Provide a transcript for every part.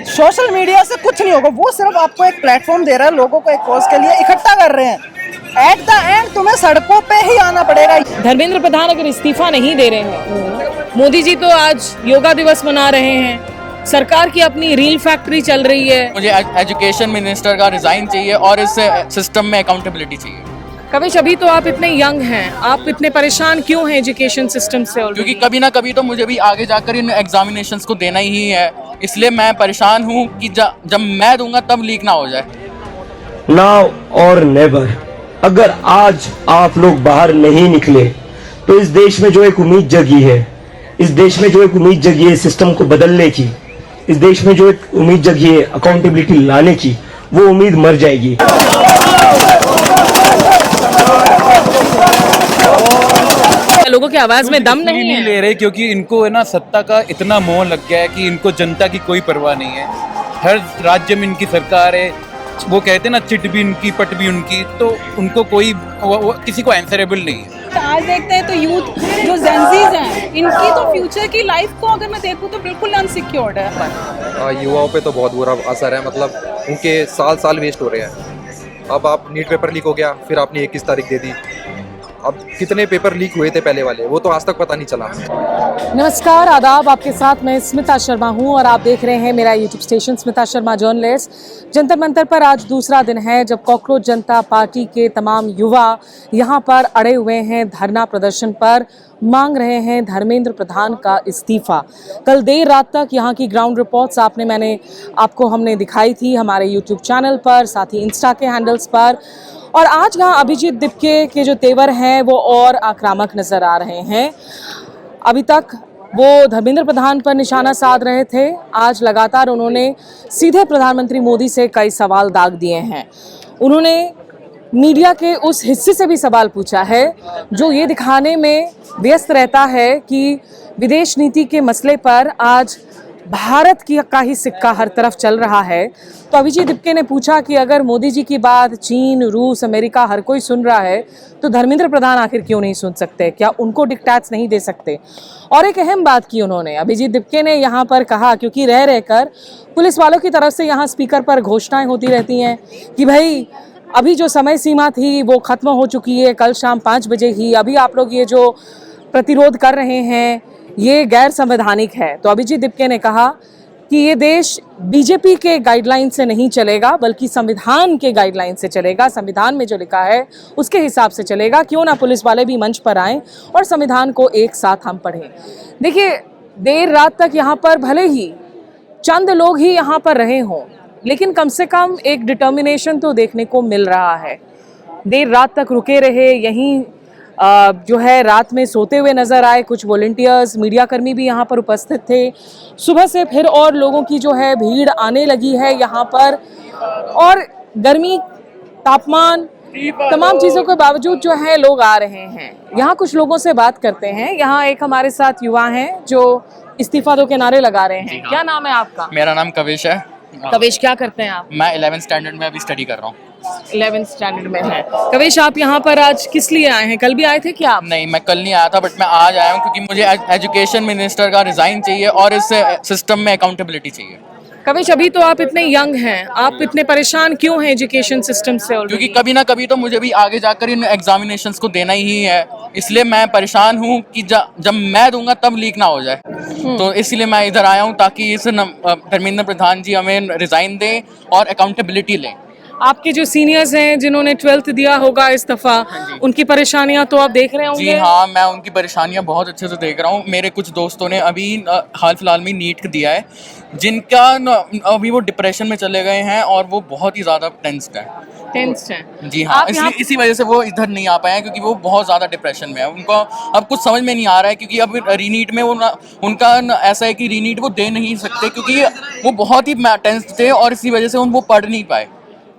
Social media से कुछ नहीं होगा, वो सिर्फ आपको एक प्लेटफॉर्म दे रहा है, लोगों को एक कॉज के लिए इकट्ठा कर रहे हैं। एट द एंड तुम्हें सड़कों पे ही आना पड़ेगा। धर्मेंद्र प्रधान अगर इस्तीफा नहीं दे रहे हैं, मोदी जी तो आज योगा दिवस मना रहे हैं, सरकार की अपनी रील फैक्ट्री चल रही है। मुझे एजुकेशन मिनिस्टर का रिजाइन चाहिए और इस सिस्टम में अकाउंटेबिलिटी चाहिए। कविश, अभी तो आप इतने यंग हैं, आप इतने परेशान क्यों हैं एजुकेशन सिस्टम से? क्योंकि कभी ना कभी तो मुझे भी आगे जाकर इन एग्जामिनेशंस को देना ही है, इसलिए मैं परेशान हूँ कि जब मैं दूंगा तब लीक ना हो जाए। नाउ और नेवर, अगर आज आप लोग बाहर नहीं निकले तो इस देश में जो एक उम्मीद जगी है, इस देश में जो एक उम्मीद जगी है सिस्टम को बदलने की, इस देश में जो एक उम्मीद जगी है अकाउंटेबिलिटी लाने की, वो उम्मीद मर जाएगी। लोगों की आवाज में दम नहीं ले रहे, क्योंकि इनको है ना सत्ता का इतना मोह लग गया है कि इनको जनता की कोई परवाह नहीं है। हर राज्य में इनकी सरकार है, वो कहते हैं ना चिट भी उनकी पट भी उनकी, तो उनको कोई किसी को आंसरेबल नहीं है। आज देखते हैं तो यूथ जो जेंजीज हैं, इनकी तो फ्यूचर की लाइफ को अगर मैं देखूं तो बिल्कुल अनसिक्योर्ड है। युवाओं पे तो बहुत बुरा असर है, मतलब उनके साल वेस्ट हो रहे हैं। अब आप नीट पेपर लीक हो गया, फिर आपने 21 तारीख दे दी, अब कितने पेपर लीक हुए थे पहले वाले, वो तो आज तक पता नहीं चला। नमस्कार, आदाब, आपके साथ मैं स्मिता शर्मा हूं और आप देख रहे हैं मेरा YouTube station Smita Sharma journalist. Jantar Mantar पर आज दूसरा दिन है जब कॉकरोच जनता पार्टी के तमाम युवा यहां पर अड़े हुए हैं, धरना प्रदर्शन पर मांग रहे हैं धर्मेंद्र प्रधान का इस्तीफा। कल देर रात तक यहाँ की ग्राउंड रिपोर्ट्स हमने दिखाई थी हमारे यूट्यूब चैनल पर, साथ ही इंस्टा के हैंडल्स पर। और आज यहाँ अभिजीत दिपके के जो तेवर हैं वो और आक्रामक नजर आ रहे हैं। अभी तक वो धर्मेंद्र प्रधान पर निशाना साध रहे थे, आज लगातार उन्होंने सीधे प्रधानमंत्री मोदी से कई सवाल दाग दिए हैं। उन्होंने मीडिया के उस हिस्से से भी सवाल पूछा है जो ये दिखाने में व्यस्त रहता है कि विदेश नीति के मसले पर आज भारत का ही सिक्का हर तरफ चल रहा है। तो अभिजीत दिपके ने पूछा कि अगर मोदी जी की बात चीन, रूस, अमेरिका हर कोई सुन रहा है तो धर्मेंद्र प्रधान आखिर क्यों नहीं सुन सकते? क्या उनको डिक्टेट्स नहीं दे सकते? और एक अहम बात की उन्होंने, अभिजीत दिपके ने यहाँ पर कहा, क्योंकि रह रहकर पुलिस वालों की तरफ से यहाँ स्पीकर पर घोषणाएं होती रहती हैं कि भाई अभी जो समय सीमा थी वो खत्म हो चुकी है, कल शाम 5 बजे ही, अभी आप लोग ये जो प्रतिरोध कर रहे हैं ये गैर संवैधानिक है। तो अभिजीत दिपके ने कहा कि ये देश बीजेपी के गाइडलाइन से नहीं चलेगा बल्कि संविधान के गाइडलाइन से चलेगा, संविधान में जो लिखा है उसके हिसाब से चलेगा। क्यों ना पुलिस वाले भी मंच पर आएं और संविधान को एक साथ हम पढ़ें। देखिए, देर रात तक यहाँ पर भले ही चंद लोग ही यहाँ पर रहे हों, लेकिन कम से कम एक डिटर्मिनेशन तो देखने को मिल रहा है। देर रात तक रुके रहे, यहीं जो है रात में सोते हुए नजर आए। कुछ वॉलंटियर्स, मीडिया कर्मी भी यहाँ पर उपस्थित थे। सुबह से फिर और लोगों की जो है भीड़ आने लगी है यहाँ पर, और गर्मी, तापमान, तमाम चीज़ों के बावजूद जो है लोग आ रहे हैं। यहाँ कुछ लोगों से बात करते हैं। यहाँ एक हमारे साथ युवा हैं जो इस्तीफा दो के नारे लगा रहे हैं। क्या नाम है आपका? मेरा नाम कविश है। कविश, क्या करते हैं आप? मैं 11th स्टैंडर्ड में अभी स्टडी कर रहा हूँ। 11th स्टैंडर्ड में है। कविश, आप यहाँ पर आज किस लिए आए हैं? कल भी आए थे क्या आप? नहीं, मैं कल नहीं आया था, बट मैं आज आया हूँ क्योंकि मुझे एजुकेशन मिनिस्टर का रिजाइन चाहिए और इस सिस्टम में अकाउंटेबिलिटी चाहिए। कविश, अभी तो आप इतने यंग हैं, आप इतने परेशान क्यों हैं एजुकेशन सिस्टम से? क्योंकि कभी ना कभी तो मुझे भी आगे जाकर इन एग्जामिनेशंस को देना ही है, इसलिए मैं परेशान हूँ कि जब मैं दूंगा तब लीक ना हो जाए। तो इसलिए मैं इधर आया हूँ ताकि इस धर्मेंद्र प्रधान जी हमें रिजाइन दें और अकाउंटेबिलिटी लें। आपके जो सीनियर्स हैं जिन्होंने 12th दिया होगा इस दफा, उनकी परेशानियां तो आप देख रहे होंगे। जी हाँ, मैं उनकी परेशानियां बहुत अच्छे से देख रहा हूँ। मेरे कुछ दोस्तों ने अभी हाल फिलहाल में नीट दिया है, जिनका अभी वो डिप्रेशन में चले गए हैं और वो बहुत ही ज़्यादा टेंस्ड है। जी हाँ, इसलिए इसी वजह से वो इधर नहीं आ पाए हैं, क्योंकि वो बहुत ज़्यादा डिप्रेशन में है। उनको अब कुछ समझ में नहीं आ रहा है, क्योंकि अब रीनीट में उनका ऐसा है कि रीनीट वो दे नहीं सकते, क्योंकि वो बहुत ही टेंस्ड थे और इसी वजह से वो पढ़ नहीं पाए।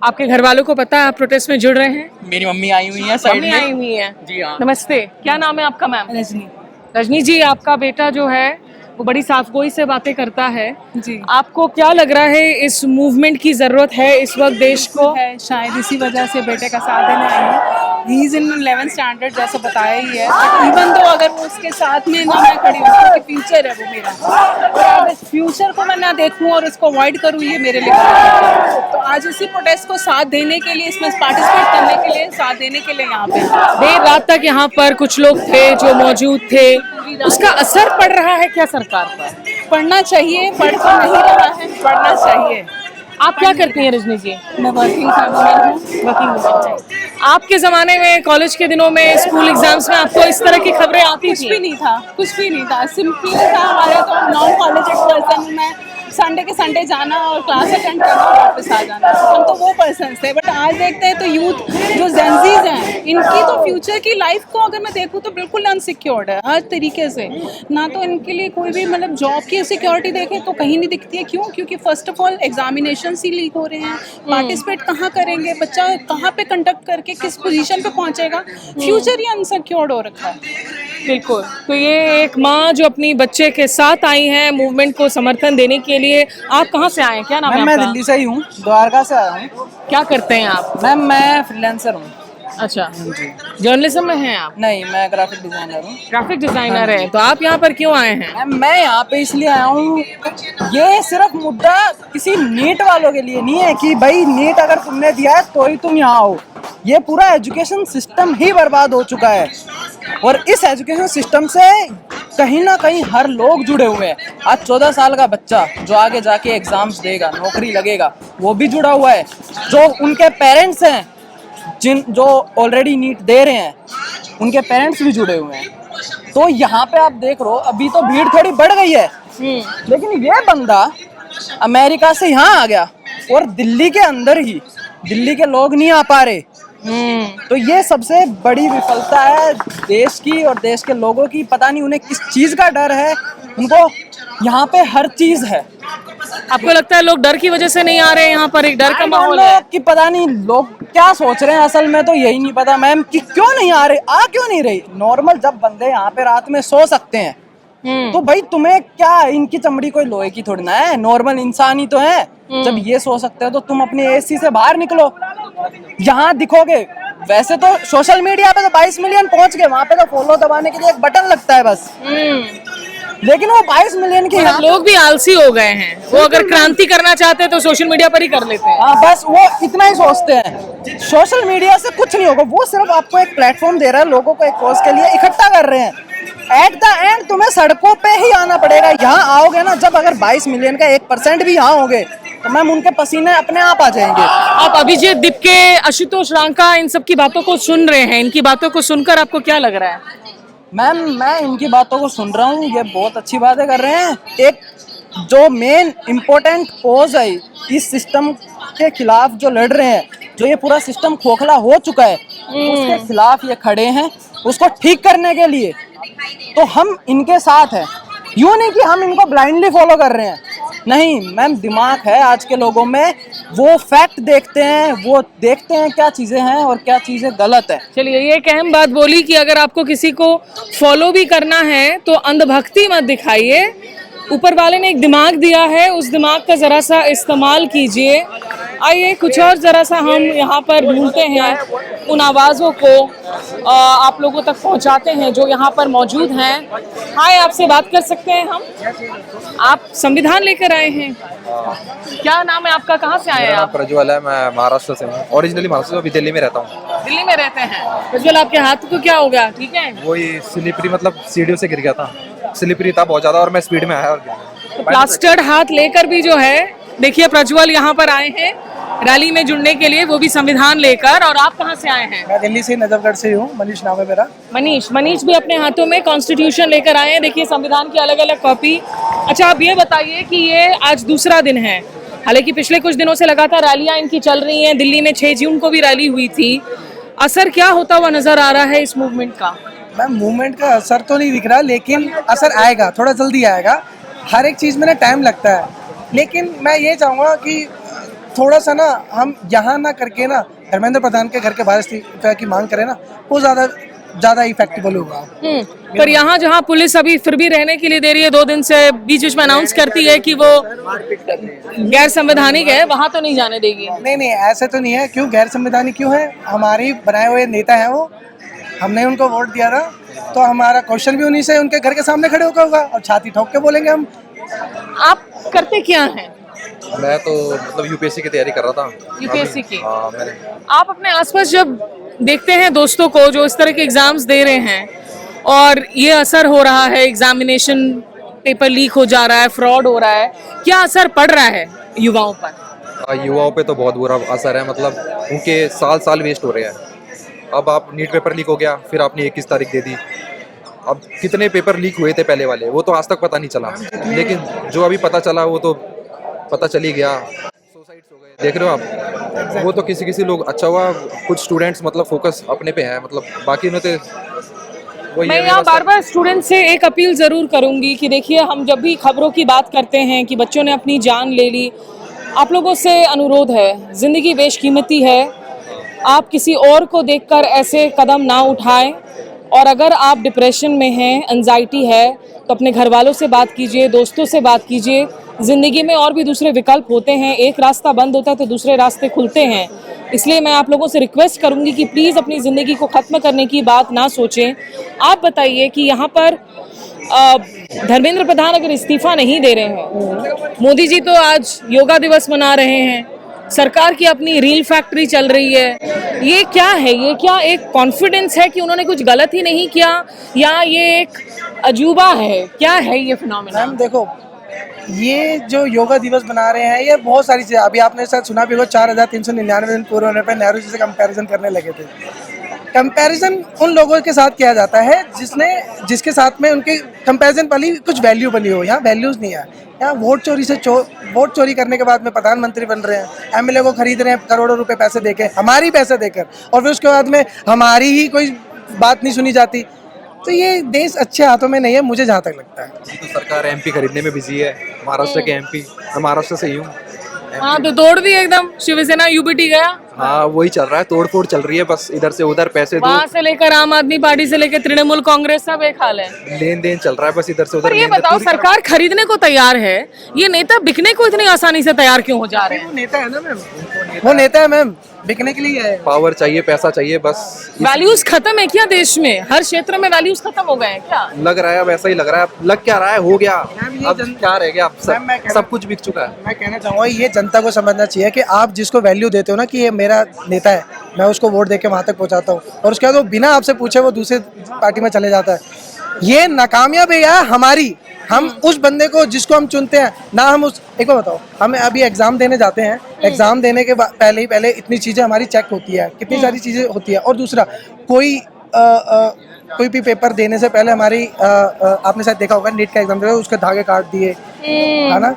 आपके घर वालों को पता है आप प्रोटेस्ट में जुड़ रहे हैं? मेरी मम्मी आई हुई है साइड में। आई हुई है। जी हाँ। नमस्ते, क्या नाम है आपका मैम? रजनी। रजनी जी, आपका बेटा जो है वो बड़ी साफगोई से बातें करता है जी। आपको क्या लग रहा है, इस मूवमेंट की जरूरत है इस वक्त देश को? है, शायद इसी वजह से बेटे का साथ देने आई हूँ। He is in 11th standard जैसा बताया ही है, इवन तो अगर वो उसके साथ में ना मैं खड़ी हूँ, क्योंकि फ्यूचर है वो मेरा, और फ्यूचर को मैं ना देखूँ और उसको अवॉइड करूँ, ये मेरे लिए गलत है। तो आज इसी प्रोटेस्ट को साथ देने के लिए, इसमें पार्टिसिपेट करने के लिए, साथ देने के लिए यहाँ पे देर रात तक यहाँ पर कुछ लोग थे जो मौजूद थे, उसका असर पड़ रहा है क्या सरकार पर? पढ़ना चाहिए, पढ़ तो नहीं रहा है, पढ़ना चाहिए। आप क्या करती हैं रजनी जी? मैं वर्किंग वुमन हूँ। वर्किंग। आपके जमाने में, कॉलेज के दिनों में, स्कूल एग्जाम्स में आपको इस तरह की खबरें आती कुछ थी? भी नहीं था, कुछ भी नहीं था, सिंपली था हमारा तो नॉन कॉलेज पर्सन हूँ मैं, संडे के संडे जाना और क्लास अटेंड करना और वापस आ जाना, हम तो वो पर्सन थे। बट आज देखते हैं तो यूथ जो जेंजीज हैं, इनकी तो फ्यूचर की लाइफ को अगर मैं देखूँ तो बिल्कुल अनसिक्योर्ड है हर तरीके से। ना तो इनके लिए कोई भी मतलब जॉब की सिक्योरिटी देखें तो कहीं नहीं दिखती है। क्यों? क्योंकि first of all examination he leak हो रहे हैं, पार्टिसिपेट कहाँ करेंगे, बच्चा कहाँ पे कंडक्ट करके किस पोजीशन पे पहुँचेगा, फ्यूचर ही अनसिक्योर्ड हो रखा है। बिल्कुल। तो ये एक माँ जो अपनी बच्चे के साथ आई है मूवमेंट को समर्थन देने के लिए। आप कहाँ से आए हैं, क्या नाम है मैं आपका? दिल्ली से ही हूँ, द्वारका से आया हूँ। क्या करते हैं आप? मैम मैं फ्रीलांसर हूँ। अच्छा, जर्नलिज्म में हैं आप? नहीं, मैं ग्राफिक डिजाइनर हूँ। ग्राफिक डिजाइनर हैं, तो आप यहाँ पर क्यों आए हैं? मैम मैं यहाँ पे इसलिए आया हूँ, ये सिर्फ मुद्दा किसी नीट वालों के लिए नहीं है कि भाई नीट अगर तुमने दिया है तो ही तुम यहाँ आओ। ये पूरा एजुकेशन सिस्टम ही बर्बाद हो चुका है और इस एजुकेशन सिस्टम से कहीं ना कहीं हर लोग जुड़े हुए हैं। आज 14 साल का बच्चा जो आगे जाके एग्जाम्स देगा, नौकरी लगेगा, वो भी जुड़ा हुआ है। जो उनके पेरेंट्स हैं जो ऑलरेडी नीट दे रहे हैं, उनके पेरेंट्स भी जुड़े हुए हैं। तो यहाँ पे आप देख रहे हो अभी तो भीड़ थोड़ी बढ़ गई है, लेकिन ये बंदा अमेरिका से यहाँ आ गया और दिल्ली के अंदर ही दिल्ली के लोग नहीं आ पा रहे। तो ये सबसे बड़ी विफलता है देश की और देश के लोगों की। पता नहीं उन्हें किस चीज का डर है, उनको यहाँ पे हर चीज है। आपको लगता है लोग डर की वजह से नहीं आ रहे हैं यहाँ पर? एक डर का माहौल है कि पता नहीं लोग क्या सोच रहे हैं, असल में तो यही नहीं पता मैम कि क्यों नहीं आ रहे, आ क्यों नहीं रही। नॉर्मल जब बंदे यहाँ पे रात में सो सकते हैं तो भाई तुम्हें क्या, इनकी चमड़ी कोई लोहे की थोड़ी ना है, नॉर्मल इंसान ही तो है। जब ये सो सकते हो तो तुम अपने एसी से बाहर निकलो, यहाँ दिखोगे। वैसे तो सोशल मीडिया पे तो 22 मिलियन पहुंच गए, वहां पे तो फॉलो दबाने के लिए एक बटन लगता है बस। लेकिन वो 22 मिलियन की लोग भी आलसी हो गए हैं, वो अगर क्रांति करना चाहते हैं तो सोशल मीडिया पर ही कर लेते हैं। हाँ, बस वो इतना ही सोचते हैं। सोशल मीडिया से कुछ नहीं होगा, वो सिर्फ आपको एक प्लेटफॉर्म दे रहा है, लोगों को एक कॉज के लिए इकट्ठा कर रहे हैं। एट द एंड तुम्हें सड़कों पे ही आना पड़ेगा। यहाँ आओगे ना, जब अगर 22 मिलियन का 1% भी यहाँ होगे तो मैम उनके पसीने अपने आप आ जाएंगे। आप अभिजीत दिपके, आशुतोष रांका, इन सब की बातों को सुन रहे हैं, इनकी बातों को सुनकर आपको क्या लग रहा है? मैम मैं इनकी बातों को सुन रहा हूँ, ये बहुत अच्छी बातें कर रहे हैं। एक जो मेन इम्पोर्टेंट कॉज है इस सिस्टम के खिलाफ जो लड़ रहे हैं, जो ये पूरा सिस्टम खोखला हो चुका है, उसके खिलाफ ये खड़े हैं उसको ठीक करने के लिए। तो हम इनके साथ हैं, यूँ नहीं कि हम इनको ब्लाइंडली फॉलो कर रहे हैं। नहीं मैम, दिमाग है आज के लोगों में, वो फैक्ट देखते हैं, वो देखते हैं क्या चीज़ें हैं और क्या चीज़ें गलत है। चलिए, ये एक अहम बात बोली कि अगर आपको किसी को फॉलो भी करना है तो अंधभक्ति मत दिखाइए। ऊपर वाले ने एक दिमाग दिया है, उस दिमाग का ज़रा सा इस्तेमाल कीजिए। आइए कुछ और ज़रा सा हम यहाँ पर ढूंढते हैं, उन आवाज़ों को आप लोगों तक पहुँचाते हैं जो यहाँ पर मौजूद हैं। हाय, आपसे बात कर सकते हैं हम? आप संविधान लेकर आए हैं, क्या नाम है आपका, कहाँ से आए हैं आप? प्रज्वल है, मैं महाराष्ट्र से हूँ, ओरिजिनली महाराष्ट्र से, अभी दिल्ली में रहता हूँ। दिल्ली में रहते हैं। प्रज्वल, आपके हाथ को क्या हो गया? ठीक है, वही स्लिपरी, मतलब सीढ़ियों से गिर गया था, स्लिपरी था बहुत ज्यादा और मैं स्पीड में आया और तो प्लास्टर्ड हाथ लेकर भी जो है, देखिए प्रज्वल यहाँ पर आए हैं रैली में जुड़ने के लिए, वो भी संविधान लेकर। और आप कहाँ से आए हैं? मैं दिल्ली से, नजफगढ़ से हूँ, मनीष नाम है मेरा। मनीष भी अपने हाथों में कॉन्स्टिट्यूशन लेकर आए हैं। देखिए संविधान की अलग अलग कॉपी। अच्छा, आप ये बताइए कि ये आज दूसरा दिन है, हालांकि पिछले कुछ दिनों से लगातार रैलियां इनकी चल रही हैं। दिल्ली में 6 जून को भी रैली हुई थी। असर क्या होता हुआ नजर आ रहा है इस मूवमेंट का? मैम मूवमेंट का असर तो नहीं दिख रहा, लेकिन असर आएगा, थोड़ा जल्दी आएगा। हर एक चीज़ में ना टाइम लगता है, लेकिन मैं ये चाहूँगा कि थोड़ा सा ना हम यहाँ ना करके ना धर्मेंद्र प्रधान के घर के बाहर इस्तीफा की मांग करें ना, वो ज़्यादा ज़्यादा इफेक्टिबल होगा। पर यहाँ जहाँ पुलिस अभी फिर भी रहने के लिए दे रही है 2 दिन से, बीच बीच में अनाउंस करती है कि वो गैर संवैधानिक है, वहाँ तो नहीं जाने देगी। नहीं ऐसे तो नहीं है। क्यों गैर संवैधानिक क्यों है? हमारी बनाए हुए नेता हैं वो, हमने उनको वोट दिया था, तो हमारा क्वेश्चन भी उन्हीं से उनके घर के सामने खड़े होकर होगा और छाती ठोक के बोलेंगे हम। आप करते क्या हैं? मैं तो मतलब यूपीएससी की तैयारी कर रहा था। यूपीएससी की? हाँ मैंने। आप अपने आसपास जब देखते हैं दोस्तों को जो इस तरह के एग्जाम्स दे रहे हैं और ये असर हो रहा है, एग्जामिनेशन पेपर लीक हो जा रहा है, फ्रॉड हो रहा है, क्या असर पड़ रहा है युवाओं पर? युवाओं पे तो बहुत बुरा असर है, मतलब उनके साल वेस्ट हो रहे हैं। अब आप नीट पेपर लीक हो गया, फिर आपने 21 तारीख दे दी। अब कितने पेपर लीक हुए थे पहले वाले, वो तो आज तक पता नहीं चला, लेकिन जो अभी पता चला वो तो पता चल ही गया। सुसाइड्स हो गए, देख रहे हो आप। वो तो किसी लोग, अच्छा हुआ कुछ स्टूडेंट्स मतलब फोकस अपने पे है, मतलब बाकी उन्होंने मैं यहाँ बार बार स्टूडेंट से एक अपील ज़रूर करूँगी कि देखिए, हम जब भी खबरों की बात करते हैं कि बच्चों ने अपनी जान ले ली, आप लोगों से अनुरोध है, ज़िंदगी बेशकीमती है, आप किसी और को देखकर ऐसे कदम ना उठाएं। और अगर आप डिप्रेशन में हैं, एंजाइटी है, तो अपने घर वालों से बात कीजिए, दोस्तों से बात कीजिए। ज़िंदगी में और भी दूसरे विकल्प होते हैं, एक रास्ता बंद होता है तो दूसरे रास्ते खुलते हैं। इसलिए मैं आप लोगों से रिक्वेस्ट करूंगी कि प्लीज़ अपनी ज़िंदगी को ख़त्म करने की बात ना सोचें। आप बताइए कि यहाँ पर धर्मेंद्र प्रधान अगर इस्तीफ़ा नहीं दे रहे हैं, मोदी जी तो आज योगा दिवस मना रहे हैं, सरकार की अपनी रील फैक्ट्री चल रही है, ये क्या है? ये क्या एक कॉन्फिडेंस है कि उन्होंने कुछ गलत ही नहीं किया, या ये एक अजूबा है? क्या है ये फिनोमेना? मैम देखो, ये जो योगा दिवस बना रहे हैं, ये बहुत सारी चीज़ें, अभी आपने शायद सुना भी होगा, 4,399 दिन पूरे होने पर नेहरू जी से कंपैरिजन करने लगे थे। कंपैरिजन उन लोगों के साथ किया जाता है जिसके साथ में उनके कंपैरिजन वाली कुछ वैल्यू बनी हो। यहाँ वैल्यूज़ नहीं है। यहाँ वोट चोरी करने के बाद में प्रधानमंत्री बन रहे हैं, एमएलए को खरीद रहे हैं करोड़ों रुपए पैसे देके, हमारी पैसे देकर, और फिर उसके बाद में हमारी ही कोई बात नहीं सुनी जाती। तो ये देश अच्छे हाथों में नहीं है, मुझे जहाँ तक लगता है। तो सरकार एमपी खरीदने में बिजी है, महाराष्ट्र के एमपी, मैं महाराष्ट्र से ही हूँ। हाँ, तो तोड़ दी एकदम, शिवसेना यूबीटी गया। हाँ वही चल रहा है, तोड़ फोड़ चल रही है, बस इधर से उधर पैसे दो। वहाँ से लेकर आम आदमी पार्टी से लेकर तृणमूल कांग्रेस सब एक हाल है, लेन देन चल रहा है बस इधर से उधर। पर ये बताओ, सरकार खरीदने को तैयार है, ये नेता बिकने को इतनी आसानी से तैयार क्यों हो जा रहे हैं? वो नेता है ना मैम, वो नेता है मैम, बिकने के लिए है। पावर चाहिए, पैसा चाहिए, बस। वैल्यूज खत्म है क्या देश में? हर क्षेत्र में वैल्यूज खत्म हो गए हैं क्या? लग रहा है, अब ऐसा ही लग रहा है। लग क्या रहा है, हो गया, अब क्या रह गया, अब सब कुछ बिक चुका है। मैं कहना चाहूँगा, ये जनता को समझना चाहिए कि आप जिसको वैल्यू देते हो ना, कि ये मेरा नेता है, मैं उसको वोट देके वहाँ तक पहुँचाता हूँ, और उसके बाद वो बिना आपसे पूछे वो दूसरे पार्टी में चले जाता है, ये नाकामयाबी है हमारी। हम उस बंदे को जिसको हम चुनते हैं ना, हम उस, एक बार बताओ, हम अभी एग्जाम देने जाते हैं, एग्जाम देने के पहले इतनी चीज़ें हमारी चेक होती है, कितनी सारी चीज़ें होती है। और दूसरा, कोई भी पेपर देने से पहले हमारी आपने शायद देखा होगा, नीट का एग्जाम दिया, उसके धागे काट दिए, है ना,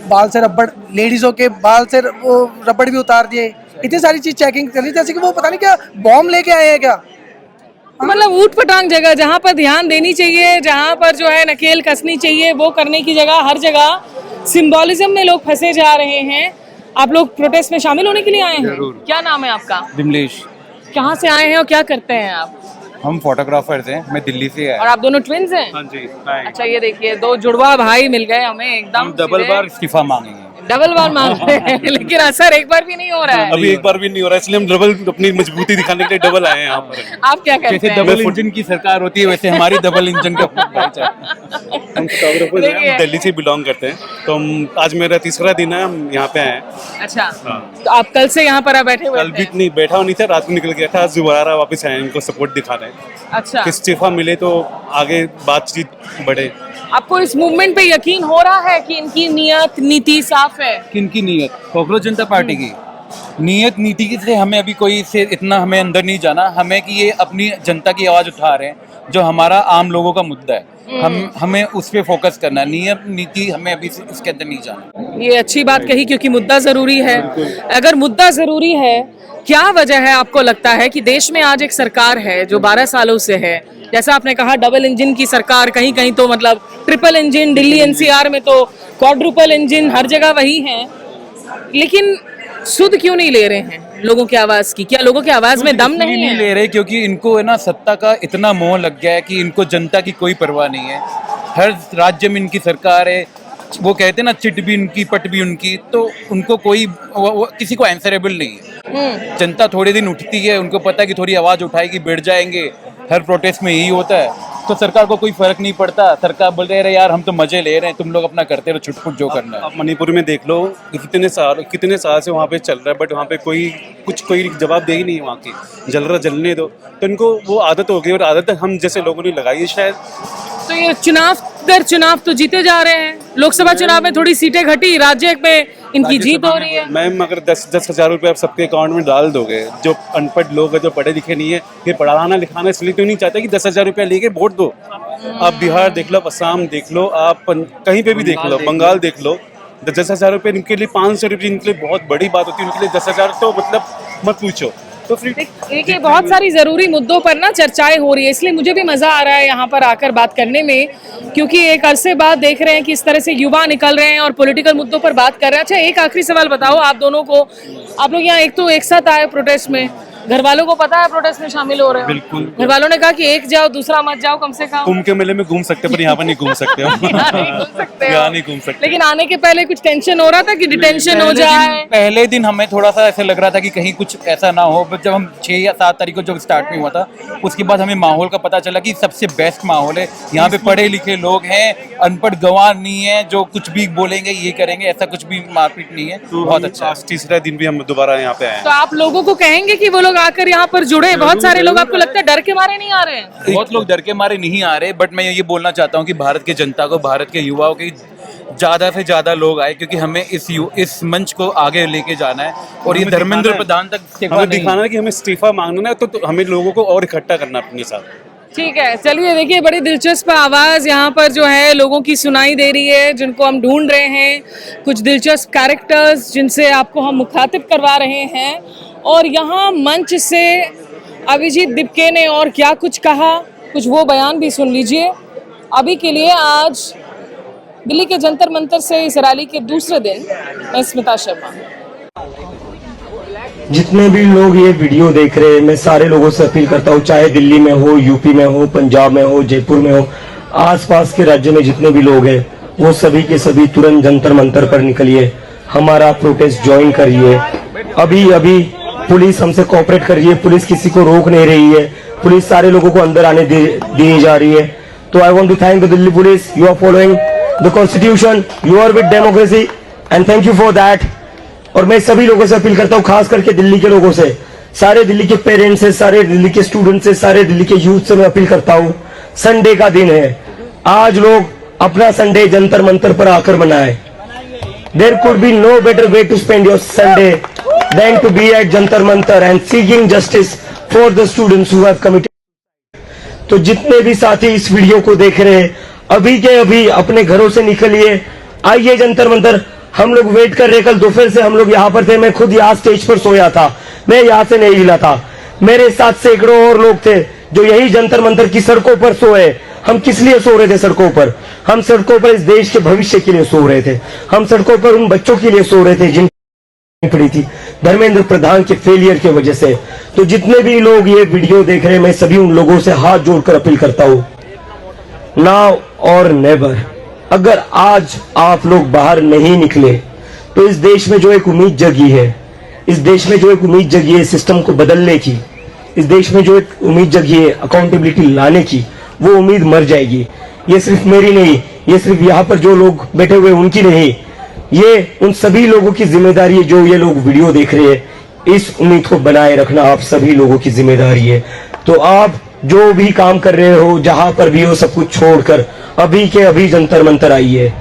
बाल से रबड़, लेडीज़ों के बाल से वो रबड़ भी उतार दिए, इतनी सारी चीज़ चेकिंग करी, जैसे कि वो पता नहीं क्या बॉम्ब लेके आए हैं क्या। मतलब ऊट पटांग जगह, जहाँ पर ध्यान देनी चाहिए, जहाँ पर जो है नकेल कसनी चाहिए, वो करने की जगह हर जगह सिंबोलिज्म में लोग फंसे जा रहे हैं। आप लोग प्रोटेस्ट में शामिल होने के लिए आए हैं? क्या नाम है आपका? विमलेश। कहाँ से आए हैं और क्या करते हैं आप? हम फोटोग्राफर्स हैं, मैं दिल्ली से आया। और आप दोनों ट्विन्स हैं? हाँ जी। अच्छा, ये देखिए, 2 जुड़वा भाई मिल गए हमें एकदम। हम डबल बार इस्तीफा मांगेंगे। डबल बार मांग रहे हैं, लेकिन असर एक बार भी नहीं हो रहा है। अभी एक बार भी नहीं हो रहा है, इसलिए हम डबल अपनी मजबूती दिखाने के लिए डबल आए हैं यहाँ पर। आप क्या करते जैसे हैं? डबल इंजन की सरकार होती है, वैसे हमारी डबल इंजन का हम फोटोग्राफर्स हैं, हम दिल्ली से बिलोंग करते हैं, तो हम आज मेरा 3रा दिन है, हम यहाँ पे आए हैं। अच्छा, तो आप कल से यहाँ पर बैठे हुए कल भी नहीं बैठा नहीं था, रात को निकल गया था, आज दोबारा वापस आए, इनको सपोर्ट दिखा रहे हैं। अच्छा, इस्तीफा मिले तो आगे बातचीत बढ़े। आपको इस मूवमेंट पे यकीन हो रहा है कि इनकी नियत नीति साफ है? किनकी नीयत? कॉकरोच जनता पार्टी की नीयत नीति की से हमें अभी कोई से इतना हमें अंदर नहीं जाना, हमें कि ये अपनी जनता की आवाज उठा रहे हैं, जो हमारा आम लोगों का मुद्दा है, हमें उस पे फोकस करना है। नियत नीति हमें अभी इसके अंदर नहीं जाना। ये अच्छी बात कही, क्योंकि मुद्दा जरूरी है। अगर मुद्दा जरूरी है, क्या वजह है आपको लगता है कि देश में आज एक सरकार है जो 12 सालों से है, जैसा आपने कहा डबल इंजन की सरकार, कहीं कहीं तो मतलब ट्रिपल इंजन, दिल्ली एनसीआर में तो क्वाड्रुपल इंजन, हर जगह वही है, लेकिन सुध क्यों नहीं ले रहे हैं लोगों की आवाज की? क्या लोगों की आवाज में दम नहीं नहीं है? ले रहे क्योंकि इनको है ना सत्ता का इतना मोह लग गया है कि इनको जनता की कोई परवाह नहीं है। हर राज्य में इनकी सरकार है, वो कहते हैं ना चिट भी उनकी पट भी उनकी, तो उनको कोई किसी को आंसरेबल नहीं है। जनता थोड़े दिन उठती है, उनको पता है कि थोड़ी आवाज उठाएगी बैठ जाएंगे, हर प्रोटेस्ट में यही होता है, तो सरकार को कोई फर्क नहीं पड़ता। सरकार बोल रहे हैं यार हम तो मजे ले रहे हैं, तुम लोग अपना करते रहो छुटपुट जो करना है। आप मणिपुर में देख लो, कितने साल से वहाँ पे चल रहा है, बट वहाँ पे कोई जवाब दे ही नहीं है। वहाँ की जल रहा जलने दो, तो इनको वो आदत हो गई, और आदत हम जैसे लोगों ने लगाई है शायद। तो ये चुनाव दर चुनाव तो जीते जा रहे हैं। लोकसभा चुनाव में थोड़ी सीटें घटी, राज्य में इनकी जीत हो रही है। मैम अगर 10,000 रुपये आप सबके अकाउंट में डाल दोगे, जो अनपढ़ लोग हैं, जो पढ़े लिखे नहीं है, फिर पढ़ाना लिखाना इसलिए क्यों नहीं चाहते कि 10,000 रुपया लेके वोट दो। आप बिहार देख लो, असम देख लो, आप कहीं पे भी देख लो, बंगाल देख लो, 10,000 रुपये इनके लिए, 500 रुपये इनके लिए बहुत बड़ी बात होती है, उनके लिए 10,000 तो मतलब मत पूछो। तो फिर देखिए बहुत सारी जरूरी मुद्दों पर ना चर्चाएं हो रही है, इसलिए मुझे भी मजा आ रहा है यहाँ पर आकर बात करने में, क्योंकि एक अरसे बाद देख रहे हैं कि इस तरह से युवा निकल रहे हैं और पॉलिटिकल मुद्दों पर बात कर रहे हैं। अच्छा, एक आखिरी सवाल बताओ आप दोनों को, आप लोग यहाँ एक साथ आए प्रोटेस्ट में, घर वालों को पता है प्रोटेस्ट में शामिल हो रहे हैं? बिल्कुल। घर वालों ने कहा कि एक जाओ दूसरा मत जाओ, कम से कम कुंभ के मेले में घूम सकते, पर यहाँ पर नहीं घूम सकते हम। यहाँ नहीं घूम सकते हो। यहाँ नहीं घूम सकते। लेकिन आने के पहले कुछ टेंशन हो रहा था कि डिटेंशन हो जाए? पहले दिन हमें थोड़ा सा ऐसे लग रहा था कि कहीं कुछ ऐसा ना हो, बट जब हम 6 या 7 तारीख को जब स्टार्ट नहीं हुआ था, उसके बाद हमें माहौल का पता चला कि सबसे बेस्ट माहौल है। यहाँ पे पढ़े लिखे लोग हैं, अनपढ़ गंवार नहीं है जो कुछ भी बोलेंगे ये करेंगे, ऐसा कुछ भी मारपीट नहीं है। बहुत अच्छा। आज तीसरा दिन भी हम दोबारा यहाँ पे आए हैं। तो आप लोगों को कहेंगे कि वो लोग आकर यहाँ पर जुड़े? बहुत सारे लोग आपको लगता है डर के मारे नहीं आ रहे हैं? बहुत लोग डर के मारे नहीं आ रहे, बट मैं ये बोलना चाहता हूँ कि भारत की जनता को, भारत के युवाओं की ज्यादा से ज्यादा लोग आए, क्योंकि हमें इस मंच को आगे लेके जाना है और ये धर्मेंद्र प्रधान तक हमें दिखाना है कि हमें इस्तीफा मांगना है, तो हमें लोगों को और इकट्ठा करना अपने साथ। ठीक है, चलिए देखिए बड़ी दिलचस्प आवाज यहाँ पर जो है लोगों की सुनाई दे रही है, जिनको हम ढूंढ रहे हैं, कुछ दिलचस्प कैरेक्टर्स जिनसे आपको हम मुखातिब करवा रहे हैं। और यहाँ मंच से अभिजीत दिपके ने और क्या कुछ कहा, कुछ वो बयान भी सुन लीजिए। अभी के लिए आज दिल्ली के जंतर मंतर से इस रैली के दूसरे दिन मैं स्मिता शर्मा। जितने भी लोग ये वीडियो देख रहे हैं, मैं सारे लोगों से अपील करता हूँ, चाहे दिल्ली में हो, यूपी में हो, पंजाब में हो, जयपुर में हो, आसपास के राज्य में जितने भी लोग हैं, वो सभी के सभी तुरंत जंतर मंतर पर निकलिए, हमारा प्रोटेस्ट ज्वाइन करिए। अभी पुलिस हमसे कोऑपरेट कर रही है, पुलिस किसी को रोक नहीं रही है, पुलिस सारे लोगों को अंदर आने दी जा रही है। तो I want to thank the Delhi police, you are following the constitution, you are with democracy and thank you for that. और मैं सभी लोगों से अपील करता हूँ, खास करके दिल्ली के लोगों से, सारे दिल्ली के पेरेंट्स से, सारे दिल्ली के स्टूडेंट्स से, सारे दिल्ली के यूथ से मैं अपील करता हूँ, संडे का दिन है, आज लोग अपना संडे जंतर मंतर पर आकर मनाएं। There could be no better way to spend your Sunday than to be at Jantar Mantar and seeking justice for the students who have committed. तो जितने भी साथी इस वीडियो को देख रहे हैं, अभी के अभी अपने घरों से निकलिए, आइए जंतर मंतर। हम लोग वेट कर रहे, कल दोपहर से हम लोग यहाँ पर थे, मैं खुद यहाँ स्टेज पर सोया था, मैं यहाँ से नहीं हिला था, मेरे साथ सैकड़ों और लोग थे जो यही जंतर मंतर की सड़कों पर सोए। हम किस लिए सो रहे थे सड़कों पर? हम सड़कों पर इस देश के भविष्य के लिए सो रहे थे, हम सड़कों पर उन बच्चों के लिए सो रहे थे जिनकी पड़ी थी धर्मेंद्र प्रधान के फेलियर की वजह से। तो जितने भी लोग ये वीडियो देख रहे हैं, मैं सभी उन लोगों से हाथ जोड़कर अपील करता हूँ, नाउ और नेवर, अगर आज आप लोग बाहर नहीं निकले तो इस देश में जो एक उम्मीद जगी है, इस देश में जो एक उम्मीद जगी है सिस्टम को बदलने की, इस देश में जो एक उम्मीद जगी है अकाउंटेबिलिटी लाने की, वो उम्मीद मर जाएगी। ये सिर्फ मेरी नहीं, ये सिर्फ यहाँ पर जो लोग बैठे हुए उनकी नहीं, ये उन सभी लोगों की जिम्मेदारी है जो ये लोग वीडियो देख रहे हैं। इस उम्मीद को बनाए रखना आप सभी लोगों की जिम्मेदारी है। तो आप जो भी काम कर रहे हो, जहां पर भी हो, सब कुछ छोड़कर अभी के अभी जंतर मंतर आइए।